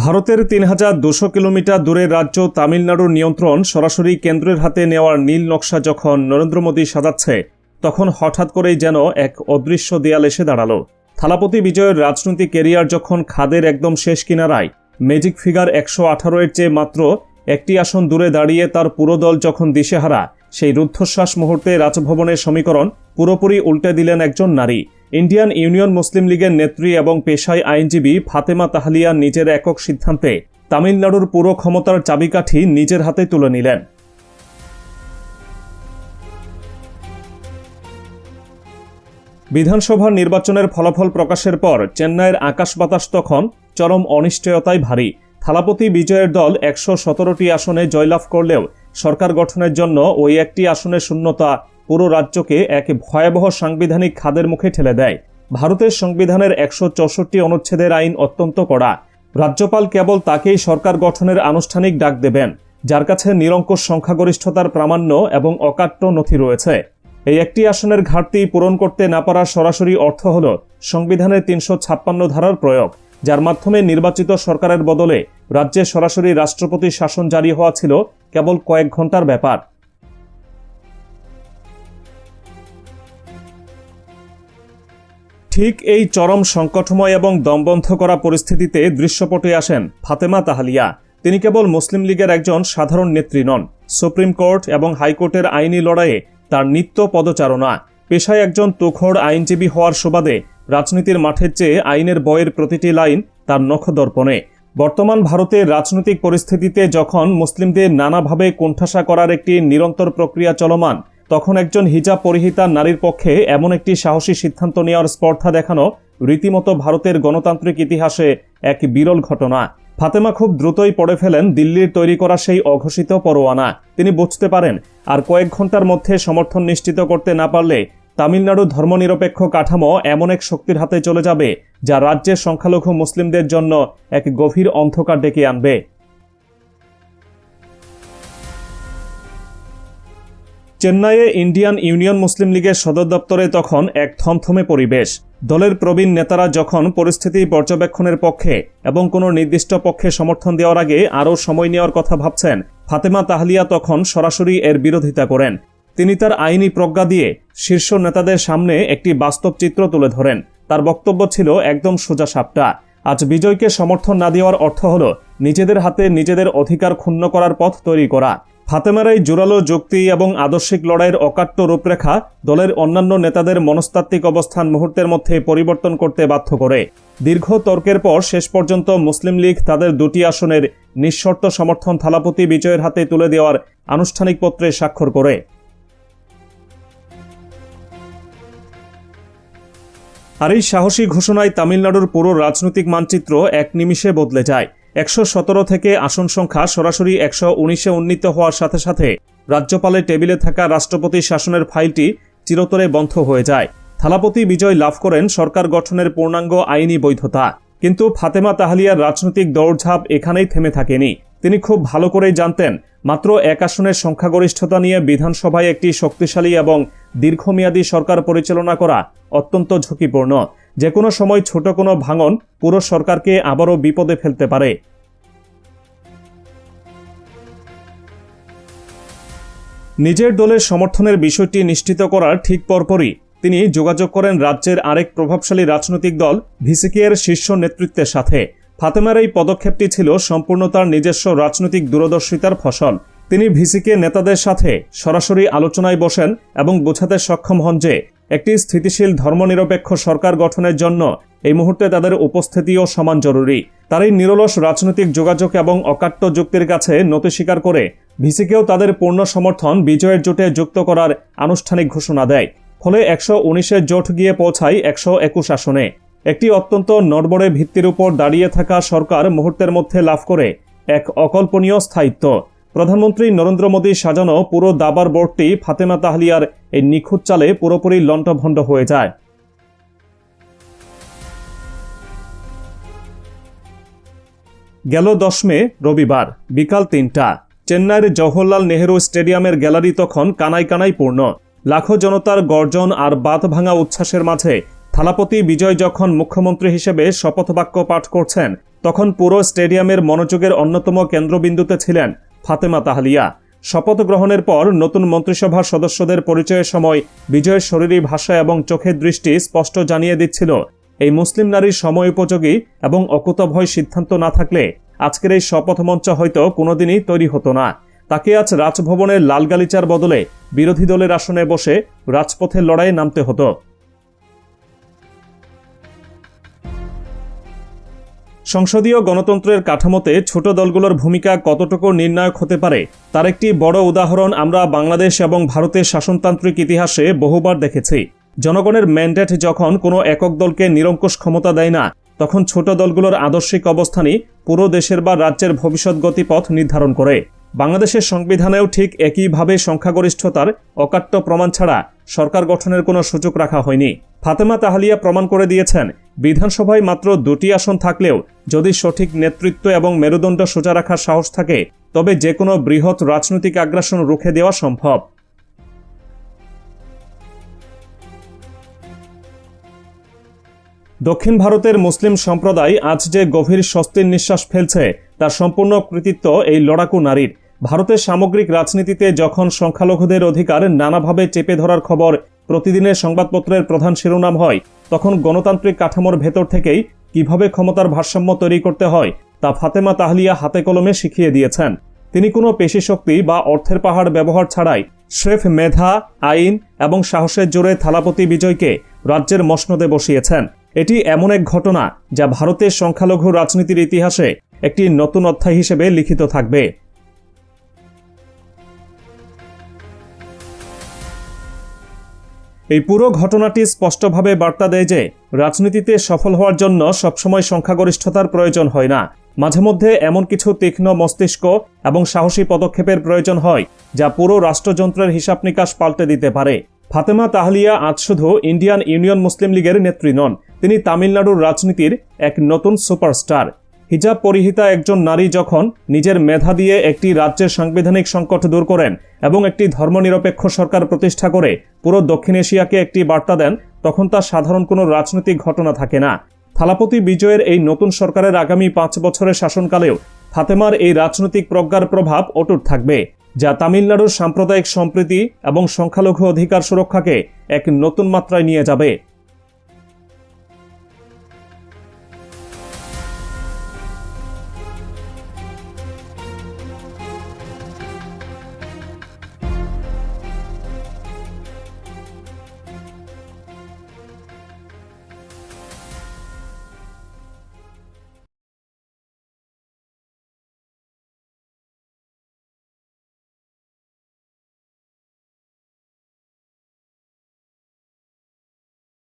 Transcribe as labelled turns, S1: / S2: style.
S1: ভারতের ৩,২০০ কিলোমিটার দূরের রাজ্য তামিলনাড়ুর নিয়ন্ত্রণ সরাসরি কেন্দ্রের হাতে নেওয়ার নীল নকশা যখন নরেন্দ্র মোদী সাজাচ্ছে, তখন হঠাৎ করেই যেন এক অদৃশ্য দেয়াল এসে দাঁড়ালো। থালাপতি বিজয়ের রাজনৈতিক ক্যারিয়ার যখন খাদের একদম শেষ কিনারায়, ম্যাজিক ফিগার ১১৮-এর চেয়ে মাত্র একটি আসন দূরে দাঁড়িয়ে তার পুরো দল যখন দিশেহারা, সেই রুদ্ধশ্বাস মুহূর্তে রাজভবনের সমীকরণ পুরোপুরি উল্টে দিলেন একজন নারী। ইন্ডিয়ান ইউনিয়ন মুসলিম লীগের নেত্রী এবং পেশায় আইনজীবী ফাতেমা তাহলিয়া নিজের একক সিদ্ধান্তে তামিলনাড়ুর পুরো ক্ষমতার চাবিকাঠি নিজের হাতে তুলে নিলেন। বিধানসভা নির্বাচনের ফলাফল প্রকাশের পর চেন্নাইয়ের আকাশ বাতাস তখন চরম অনিশ্চয়তায় ভারী। থালাপতি বিজয়ের দল ১১৭টি আসনে জয়লাভ করলেও সরকার গঠনের জন্য ওই একটি আসনের শূন্যতা পুরো রাজ্যকে এক ভয়াবহ সাংবিধানিক খাদের মুখে ঠেলে দেয়। ভারতের সংবিধানের ১৬৪ অনুচ্ছেদের আইন অত্যন্ত কড়া। রাজ্যপাল কেবল তাকেই সরকার গঠনের আনুষ্ঠানিক ডাক দেবেন, যার কাছে নিরঙ্কুশ সংখ্যাগরিষ্ঠতার প্রামাণ্য এবং অকাট্য নথি রয়েছে। এই একটি আসনের ঘাটতি পূরণ করতে না পারার সরাসরি অর্থ হল সংবিধানের ৩৫৬ ধারার প্রয়োগ, যার মাধ্যমে নির্বাচিত সরকারের বদলে রাজ্যে সরাসরি রাষ্ট্রপতির শাসন জারি হওয়া ছিল কেবল কয়েক ঘন্টার ব্যাপার। ঠিক এই চরম সংকটময় এবং দমবন্ধ করা পরিস্থিতিতে দৃশ্যপটে আসেন ফাতেমা তাহলিয়া। তিনি কেবল মুসলিম লীগের একজন সাধারণ নেত্রী নন, সুপ্রিম কোর্ট এবং হাইকোর্টের আইনি লড়াইয়ে তার নিত্য পদচারণা। পেশায় একজন তুখোড় আইনজীবী হওয়ার সুবাদে রাজনীতির মাঠের চেয়ে আইনের বইয়ের প্রতিটি লাইন তার নখদর্পণে। বর্তমান ভারতের রাজনৈতিক পরিস্থিতিতে যখন মুসলিমদের নানাভাবে কোণঠাসা করার একটি নিরন্তর প্রক্রিয়া চলমান, তখন একজন হিজাব পরিহিতা নারীর পক্ষে এমন একটি সাহসী সিদ্ধান্ত নেওয়ার স্পর্ধা দেখানো রীতিমতো ভারতের গণতান্ত্রিক ইতিহাসে এক বিরল ঘটনা। ফাতেমা খুব দ্রুতই পড়ে ফেলেন দিল্লির তৈরি করা সেই অঘোষিত পরোয়ানা। তিনি বুঝতে পারেন আর কয়েক ঘন্টার মধ্যে সমর্থন নিশ্চিত করতে না পারলে তামিলনাড়ু ধর্মনিরপেক্ষ কাঠামো এমন এক শক্তির হাতে চলে যাবে যা রাজ্যের সংখ্যালঘু মুসলিমদের জন্য এক গভীর অন্ধকার ডেকে আনবে। চেন্নাইয়ে ইন্ডিয়ান ইউনিয়ন মুসলিম লীগের সদর দপ্তরে তখন এক থমথমে পরিবেশ। দলের প্রবীণ নেতারা যখন পরিস্থিতি পর্যবেক্ষণের পক্ষে এবং কোনো নির্দিষ্ট পক্ষে সমর্থন দেওয়ার আগে আরও সময় নেওয়ার কথা ভাবছেন, ফাতেমা তাহলিয়া তখন সরাসরি এর বিরোধিতা করেন। তিনি তার আইনি প্রজ্ঞা দিয়ে শীর্ষ নেতাদের সামনে একটি বাস্তব চিত্র তুলে ধরেন। তার বক্তব্য ছিল একদম সোজা সাপটা। আজ বিজয়কে সমর্থন না দেওয়ার অর্থ হল নিজেদের হাতে নিজেদের অধিকার ক্ষুণ্ণ করার পথ তৈরি করা। ফাতেমার এই জোরালো যুক্তি এবং আদর্শিক লড়াইয়ের অকাট্য রূপরেখা দলের অন্যান্য নেতাদের মনস্তাত্ত্বিক অবস্থান মুহূর্তের মধ্যে পরিবর্তন করতে বাধ্য করে। দীর্ঘ তর্কের পর শেষ পর্যন্ত মুসলিম লীগ তাদের দুটি আসনের নিঃশর্ত সমর্থন থালাপতি বিজয়ের হাতে তুলে দেওয়ার আনুষ্ঠানিক পত্রে স্বাক্ষর করে। আর এই সাহসী ঘোষণায় তামিলনাড়ুর পুরো রাজনৈতিক মানচিত্র এক নিমিষে বদলে যায়। ১১৭ থেকে আসন সংখ্যা সরাসরি ১১৯-এ উন্নীত হওয়ার সাথে সাথে রাজ্যপালের টেবিলে থাকা রাষ্ট্রপতির শাসনের ফাইলটি চিরতরে বন্ধ হয়ে যায়। থালাপতি বিজয় লাভ করেন সরকার গঠনের পূর্ণাঙ্গ আইনি বৈধতা। কিন্তু ফাতেমা তাহলিয়ার রাজনৈতিক দৌড়ঝাঁপ এখানেই থেমে থাকেনি। তিনি খুব ভালো করেই জানতেন, মাত্র এক আসনের সংখ্যাগরিষ্ঠতা নিয়ে বিধানসভায় একটি শক্তিশালী এবং দীর্ঘমেয়াদী সরকার পরিচালনা করা অত্যন্ত ঝুঁকিপূর্ণ। যে কোনো সময় ছোট কোনো ভাঙন পুরো সরকারকে আবারও বিপদে ফেলতে পারে। নিজের দলের সমর্থনের বিষয়টি নিশ্চিত করার ঠিক পরপরই তিনি যোগাযোগ করেন রাজ্যের আরেক প্রভাবশালী রাজনৈতিক দল ভিসিকে-এর শীর্ষ নেতৃত্বের সাথে। ফাতেমার এই পদক্ষেপটি ছিল সম্পূর্ণ তার নিজস্ব রাজনৈতিক দূরদর্শিতার ফসল। তিনি ভিসিকে নেতাদের সাথে সরাসরি আলোচনায় বসেন এবং বোঝাতে সক্ষম হন যে একটি স্থিতিশীল ধর্মনিরপেক্ষ সরকার গঠনের জন্য এই মুহূর্তে তাদের উপস্থিতিও সমান জরুরি। তার এই নিরলস রাজনৈতিক যোগাযোগ এবং অকাট্য যুক্তির কাছে নতি স্বীকার করে ভিসিকেও তাদের পূর্ণ সমর্থন বিজয়ের জোটে যুক্ত করার আনুষ্ঠানিক ঘোষণা দেয়। ফলে ১১৯-এর জোট গিয়ে পৌঁছায় ১২১ আসনে। একটি অত্যন্ত নড়বড়ে ভিত্তির উপর দাঁড়িয়ে থাকা সরকার মুহূর্তের মধ্যে লাভ করে এক অকল্পনীয় স্থায়িত্ব। প্রধানমন্ত্রী নরেন্দ্র মোদী সাজানো পুরো দাবার বোর্ডটি ফাতেমা তাহলিয়ার এই নিখুঁত চালে পুরোপুরি লণ্ডভণ্ড হয়ে যায়। গেল ১০ মে রবিবার বিকাল ৩টা চেন্নাইয়ের জওহরলাল নেহেরু স্টেডিয়ামের গ্যালারি তখন কানায় কানায় পূর্ণ। লাখো জনতার গর্জন আর বাঁধ ভাঙা উচ্ছ্বাসের মাঝে থালাপতি বিজয় যখন মুখ্যমন্ত্রী হিসেবে শপথবাক্য পাঠ করছেন, তখন পুরো স্টেডিয়ামের মনোযোগের অন্যতম কেন্দ্রবিন্দুতে ছিলেন ফাতেমা তাহলিয়া। শপথ গ্রহণের পর নতুন মন্ত্রিসভার সদস্যদের পরিচয়ের সময় বিজয়ের শরীরী ভাষা এবং চোখের দৃষ্টি স্পষ্ট জানিয়ে দিচ্ছিল, এই মুসলিম নারীর সময়োপযোগী এবং অকুতভয় সিদ্ধান্ত না থাকলে আজকের এই শপথ মঞ্চ হয়তো কোনোদিনই তৈরি হতো না। তাকে আজ রাজভবনের লাল গালিচার বদলে বিরোধী দলের আসনে বসে রাজপথের লড়াইয়ে নামতে হতো। সংসদীয় গণতন্ত্রের কাঠামোতে ছোট দলগুলোর ভূমিকা কতটুকু নির্ণায়ক হতে পারে তার একটি বড় উদাহরণ আমরা বাংলাদেশ এবং ভারতের শাসনতান্ত্রিক ইতিহাসে বহুবার দেখেছি। জনগণের ম্যান্ডেট যখন কোনো একক দলকে নিরঙ্কুশ ক্ষমতা দেয় না, তখন ছোট দলগুলোর আদর্শিক অবস্থানই পুরো দেশের বা রাজ্যের ভবিষ্যৎ গতিপথ নির্ধারণ করে। বাংলাদেশের সংবিধানেও ঠিক একইভাবে সংখ্যাগরিষ্ঠতার অকাট্য প্রমাণ ছাড়া সরকার গঠনের কোনো সুযোগ রাখা হয়নি। ফাতেমা তাহলিয়া প্রমাণ করে দিয়েছেন, বিধানসভায় মাত্র 2টি আসন থাকলেও যদি সঠিক নেতৃত্ব এবং মেরুদণ্ড সোজা রাখার সাহস থাকে, তবে যে কোনো বৃহৎ রাজনৈতিক আগ্রাসন রুখে দেওয়া সম্ভব। দক্ষিণ ভারতের মুসলিম সম্প্রদায় আজ যে গভীর স্বস্তির নিঃশ্বাস ফেলছে তার সম্পূর্ণ কৃতিত্ব এই লড়াকু নারীর। ভারতের সামগ্রিক রাজনীতিতে যখন সংখ্যালঘুদের অধিকার নানাভাবে চেপে ধরার খবর প্রতিদিনের সংবাদপত্রের প্রধান শিরোনাম হয়, তখন গণতান্ত্রিক কাঠামোর ভেতর থেকেই কিভাবে ক্ষমতার ভারসাম্য তৈরি করতে হয় তা ফাতেমা তাহলিয়া হাতে কলমে শিখিয়ে দিয়েছেন। তিনি কোনো পেশিশক্তি বা অর্থের পাহাড় ব্যবহার ছাড়াই স্রেফ মেধা, আইন এবং সাহসের জোরে থালাপতি বিজয়কে রাজ্যের মসনদে বসিয়েছেন। এটি এমন এক ঘটনা যা ভারতের সংখ্যালঘু রাজনীতির ইতিহাসে একটি নতুন অধ্যায় হিসেবে লিখিত থাকবে। এই পুরো ঘটনাটি স্পষ্টভাবে বার্তা দেয় যে রাজনীতিতে সফল হওয়ার জন্য সবসময় সংখ্যাগরিষ্ঠতার প্রয়োজন হয় না। মাঝে মধ্যে এমন কিছু তীক্ষ্ণ মস্তিষ্ক এবং সাহসী পদক্ষেপের প্রয়োজন হয় যা পুরো রাষ্ট্রযন্ত্রের হিসাব নিকাশ পাল্টে দিতে পারে। ফাতেমা তাহলিয়া আজ শুধু ইন্ডিয়ান ইউনিয়ন মুসলিম লীগের নেত্রী নন, তিনি তামিলনাড়ুর রাজনীতির এক নতুন সুপারস্টার। হিজাব পরিহিতা একজন নারী যখন নিজের মেধা দিয়ে একটি রাজ্যের সাংবিধানিক সংকট দূর করেন এবং একটি ধর্মনিরপেক্ষ সরকার প্রতিষ্ঠা করে পুরো দক্ষিণ এশিয়াকে একটি বার্তা দেন, তখন তা সাধারণ কোনো রাজনৈতিক ঘটনা থাকে না। থালাপতি বিজয়ের এই নতুন সরকারের আগামী 5 বছরের শাসনকালেও ফাতেমার এই রাজনৈতিক প্রজ্ঞার প্রভাব অটুট থাকবে, যা তামিলনাড়ুর সাম্প্রদায়িক সম্প্রীতি এবং সংখ্যালঘু অধিকার সুরক্ষাকে এক নতুন মাত্রায় নিয়ে যাবে।